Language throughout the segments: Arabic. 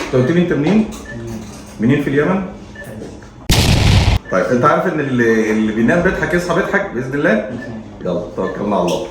انت قلت لي انت منين؟ منين في اليمن؟ طيب انت عارف ان اللي بينام بيضحك يصحى بيضحك باذن الله؟ يلا توكلنا على الله.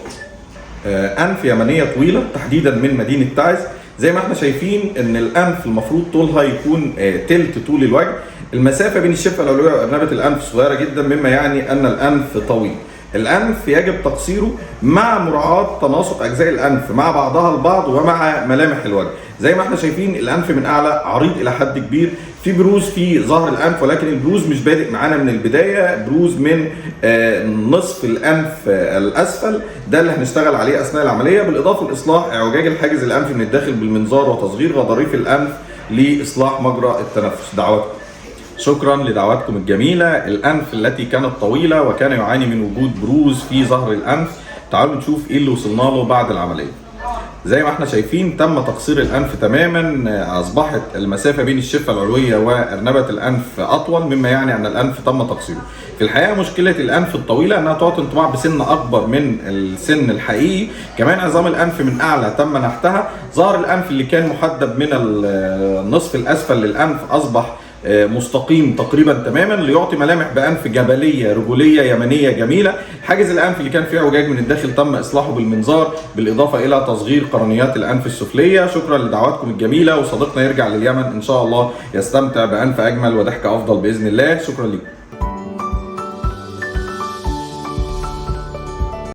انف يمنيه طويله تحديدا من مدينه تعز. زي ما احنا شايفين ان الانف المفروض طولها يكون تلت طول الوجه. المسافه بين الشفه العلويه وارنبه الانف صغيره جدا، مما يعني ان الانف طويل. الانف يجب تقصيره مع مراعاه تناسق اجزاء الانف مع بعضها البعض ومع ملامح الوجه. زي ما احنا شايفين الانف من اعلى عريض الى حد كبير، في بروز في ظهر الانف، ولكن البروز مش بادئ معانا من البدايه، بروز من نصف الانف الاسفل، ده اللي هنشتغل عليه اثناء العمليه، بالاضافه لاصلاح اعوجاج الحاجز الانفي من الداخل بالمنظار وتصغير غضاريف الانف لاصلاح مجرى التنفس. دعواتكم. شكرا لدعواتكم الجميله. الانف التي كانت طويله وكان يعاني من وجود بروز في ظهر الانف، تعالوا نشوف ايه اللي وصلنا له بعد العمليه. زي ما احنا شايفين تم تقصير الانف تماما، اصبحت المسافه بين الشفه العلويه وارنبه الانف اطول، مما يعني ان الانف تم تقصيره. في الحقيقه مشكله الانف الطويله انها تعطي انطباع بسن اكبر من السن الحقيقي، كمان عظام الانف من اعلى تم نحتها، ظهر الانف اللي كان محدب من النصف الاسفل للانف اصبح مستقيم تقريبا تماما ليعطي ملامح بانف جبليه رجوليه يمنيه جميله. حاجز الانف اللي كان فيه اعوجاج من الداخل تم اصلاحه بالمنظار، بالاضافه الى تصغير قرنيات الانف السفليه. شكرا لدعواتكم الجميله، وصديقنا يرجع لليمن ان شاء الله يستمتع بانف اجمل وضحكه افضل باذن الله. شكرا لكم.